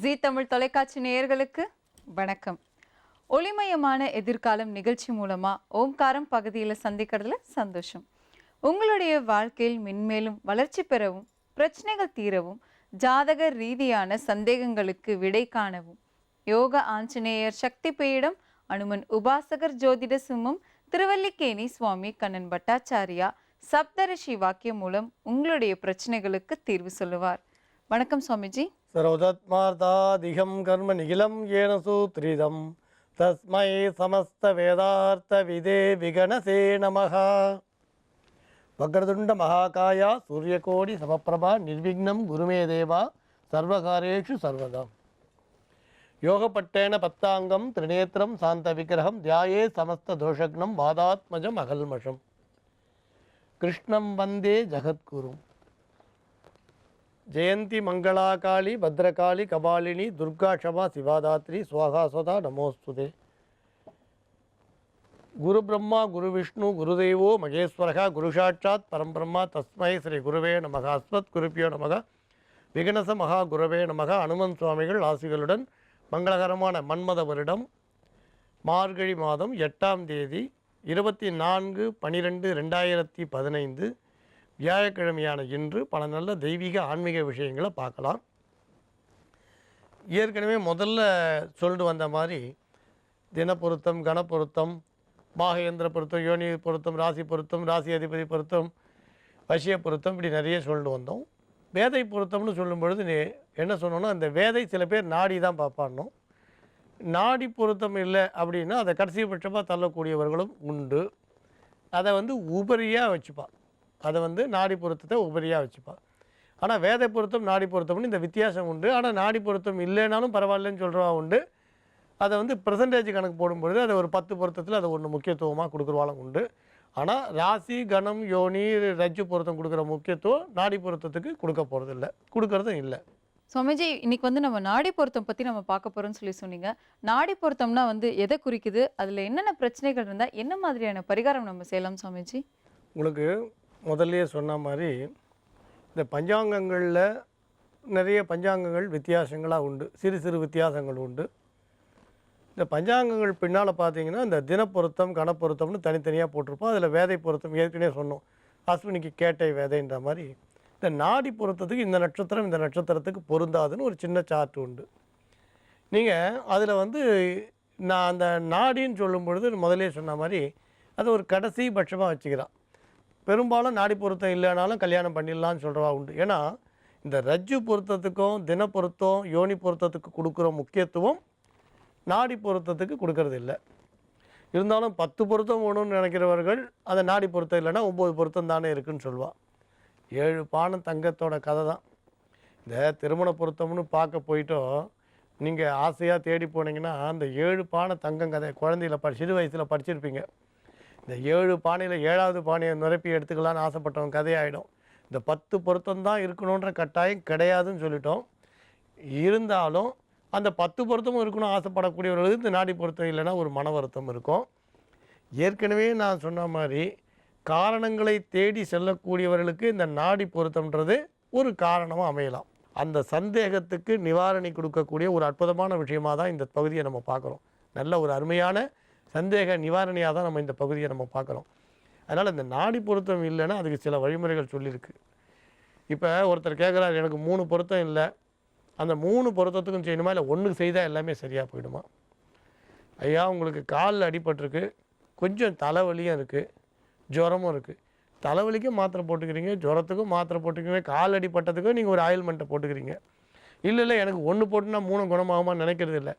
ஜீ தமிழ் தொலைக்காட்சி நேயர்களுக்கு வணக்கம். ஒளிமயமான எதிர்காலம் நிகழ்ச்சி மூலமா ஓம்காரம் பகுதியில் சந்திக்கிறதுல சந்தோஷம். உங்களுடைய வாழ்க்கையில் மென்மேலும் வளர்ச்சி பெறவும், பிரச்சனைகள் தீரவும், ஜாதக ரீதியான சந்தேகங்களுக்கு விடை காணவும் யோக ஆஞ்சநேயர் சக்தி பீடம் அனுமன் உபாசகர் ஜோதிட சிம்மம் திருவல்லிக்கேணி சுவாமி கண்ணன் பட்டாச்சாரியா சப்தரிஷி வாக்கியம் மூலம் உங்களுடைய பிரச்சனைகளுக்கு தீர்வு சொல்லுவார். வணக்கம் சுவாமிஜி. சரோஜத்மார்த்தாதிகம் கர்ம நிகிலம் ஏன சூத்ரிதம் தஸ்மை சமஸ்த வேதார்த்த விதே விகணசே நமஹ. வக்ரதுண்ட மகாகாயா சூரியகோடி சமப்பிரபா நிர்விக்னம் குருமே தேவா சர்வகாரேஷு சர்வதா. யோகப்பட்டேன பத்தாங்கம் திரிநேத்திரம் சாந்த விக்கிரகம் தியாயே சமஸ்த தோஷக்னம் வாதாத்மஜம் அகல்மஷம் கிருஷ்ணம் வந்தே ஜகத்குரும். ஜெயந்தி மங்களாகாளி பத்ரகாளி கபாலினி துர்கா க்ஷமா சிவாதாத்ரி ஸ்வாகா ஸ்வதா நமோஸ்துதே. குரு பிரம்மா குரு விஷ்ணு குருதேவோ மகேஸ்வரகா குரு சாட்சாத் பரம்பிரம்மா தஸ்மை ஸ்ரீ குருவே நமக. அஸ்மத் குருப்பியோ நமக. விகனச மகா குருவே நமக. அனுமன் சுவாமிகள் ஆசிகளுடன் மங்களகரமான மன்மத வருடம் மார்கழி மாதம் 8ஆம் தேதி 24/12/2015 வியாழக்கிழமையான இன்று பல நல்ல தெய்வீக ஆன்மீக விஷயங்களை பார்க்கலாம். ஏற்கனவே முதல்ல சொல்லிட்டு வந்த மாதிரி தின பொருத்தம், கண பொருத்தம், மாகேந்திர பொருத்தம், யோனி பொருத்தம், ராசி பொருத்தம், ராசி அதிபதி பொருத்தம், வசிய பொருத்தம், இப்படி நிறைய சொல்லிட்டு வந்தோம். வேதை பொருத்தம்னு சொல்லும் பொழுது என்ன சொன்னோன்னா, அந்த வேதை சில பேர் நாடி தான் பார்ப்பானோம். நாடி பொருத்தம் இல்லை அப்படின்னா அதை கடைசிபட்சமாக தள்ளக்கூடியவர்களும் உண்டு. அதை உபரியாக வச்சுப்பா. அதை நாடி பொருத்தத்தை உபரியாக வச்சுப்பா. ஆனால் வேதை பொருத்தம் நாடி பொருத்தம்னு இந்த வித்தியாசம் உண்டு. ஆனால் நாடி பொருத்தம் இல்லைனாலும் பரவாயில்லன்னு சொல்கிறவா உண்டு. அதை பெர்சன்டேஜ் கணக்கு போடும்பொழுது அதை ஒரு 10 பொருத்தத்தில் அதை ஒன்று முக்கியத்துவமாக கொடுக்குறவாலும் உண்டு. ஆனால் ராசி கணம் யோனி ரஜ்ஜு பொருத்தம் கொடுக்குற முக்கியத்துவம் நாடி பொருத்தத்துக்கு கொடுக்க போகிறதில்ல, கொடுக்கறதும் இல்லை. சுவாமிஜி, இன்னைக்கு நம்ம நாடி பொருத்தம் பற்றி நம்ம பார்க்க போகிறோம்னு சொல்லி சொன்னீங்க. நாடி பொருத்தம்னா எதை குறிக்குது, அதில் என்னென்ன பிரச்சனைகள் இருந்தால் என்ன மாதிரியான பரிகாரம் நம்ம செய்யலாம் சுவாமிஜி? உங்களுக்கு முதல்லையே சொன்ன மாதிரி இந்த பஞ்சாங்கங்களில் நிறைய பஞ்சாங்கங்கள் வித்தியாசங்களாக உண்டு, சிறு சிறு வித்தியாசங்கள் உண்டு. இந்த பஞ்சாங்கங்கள் பின்னால் பார்த்தீங்கன்னா இந்த தினப்பொருத்தம் கணப்பொருத்தம்னு தனித்தனியாக போட்டிருப்போம். அதில் வேதை பொருத்தம் ஏற்கனவே சொன்னோம், அஸ்வினிக்கு கேட்டை வேதைன்ற மாதிரி. இந்த நாடி பொருத்தத்துக்கு இந்த நட்சத்திரம் இந்த நட்சத்திரத்துக்கு பொருந்தாதுன்னு ஒரு சின்ன சார்ட் உண்டு. நீங்கள் அதில் நான் அந்த நாடின்னு சொல்லும் பொழுது முதலே சொன்ன மாதிரி அதை ஒரு கடைசி பட்சமாக வச்சுக்கிறான். பெரும்பாலும் நாடி பொருத்தம் இல்லைனாலும் கல்யாணம் பண்ணிடலான்னு சொல்கிறவா உண்டு. ஏன்னா இந்த ரஜ்ஜு பொருத்தத்துக்கும் தின பொருத்தம் யோனி பொருத்தத்துக்கு கொடுக்குற முக்கியத்துவம் நாடி பொருத்தத்துக்கு கொடுக்கறது இல்லை. இருந்தாலும் 10 பொருத்தம் வேணும்னு நினைக்கிறவர்கள் அதை நாடி பொருத்தம் இல்லைன்னா 9 பொருத்தம் தானே இருக்குதுன்னு சொல்லுவாள். 7 பானம் தங்கத்தோட கதை தான். இந்த திருமண பொருத்தம்னு பார்க்க போயிட்டோம். நீங்கள் ஆசையாக தேடி போனீங்கன்னா அந்த 7 பானை தங்கம் கதை குழந்தையில் சிறு வயசில் படிச்சிருப்பீங்க. இந்த 7 பானையில் 7வது பானையை நிரப்பி எடுத்துக்கலான்னு ஆசைப்பட்டவங்க கதையாயிடும். இந்த 10 பொருத்தம் தான் இருக்கணுன்ற கட்டாயம் கிடையாதுன்னு சொல்லிட்டோம். இருந்தாலும் அந்த 10 பொருத்தமும் இருக்கணும் ஆசைப்படக்கூடியவர்களுக்கு இந்த நாடி பொருத்தம் இல்லைன்னா ஒரு மன வருத்தம் இருக்கும். ஏற்கனவே நான் சொன்ன மாதிரி காரணங்களை தேடி செல்லக்கூடியவர்களுக்கு இந்த நாடி பொருத்தம்ன்றது ஒரு காரணமாக அமையலாம். அந்த சந்தேகத்துக்கு நிவாரணி கொடுக்கக்கூடிய ஒரு அற்புதமான விஷயமாக தான் இந்த பகுதியை நம்ம பார்க்குறோம். நல்ல ஒரு அருமையான சந்தேக நிவாரணியாக தான் நம்ம இந்த பகுதியை நம்ம பார்க்குறோம். அதனால் இந்த நாடி பொருத்தம் இல்லைன்னா அதுக்கு சில வழிமுறைகள் சொல்லியிருக்கு. இப்போ ஒருத்தர் கேட்குறாரு, எனக்கு 3 பொருத்தம் இல்லை, அந்த 3 பொருத்தத்துக்கும் செய்யணுமா இல்லை ஒன்றுக்கு செய்தால் எல்லாமே சரியாக போயிடுமா? ஐயா, உங்களுக்கு காலில் அடிபட்டிருக்கு, கொஞ்சம் தலைவலியும் இருக்குது, ஜுரமும் இருக்குது. தலைவலிக்கும் மாத்திரை போட்டுக்கிறீங்க, ஜுரத்துக்கும் மாத்திரை போட்டுக்கிறீங்க, கால் அடிப்பட்டதுக்கும் நீங்கள் ஒரு ஆயில்மெண்ட்டை போட்டுக்கிறீங்க. இல்லை எனக்கு 1 போட்டுனா 3 குணமாகுமா நினைக்கிறது இல்லை.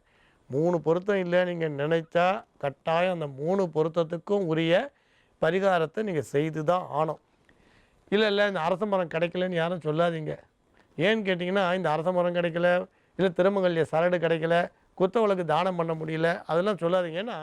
3 பொருத்தம் இல்லை நீங்கள் நினைச்சா கட்டாயம் அந்த 3 பொருத்தத்துக்கும் உரிய பரிகாரத்தை நீங்கள் செய்து தான் ஆனோம். இல்லை இந்த அரச மரம் கிடைக்கலன்னு யாரும் சொல்லாதீங்க. ஏன்னு கேட்டிங்கன்னா, இந்த அரச மரம் கிடைக்கல, இல்லை திருமங்கல்ய சரடு கிடைக்கல, குத்தவளுக்கு தானம் பண்ண முடியல, அதெல்லாம் சொல்லாதீங்க. ஏன்னா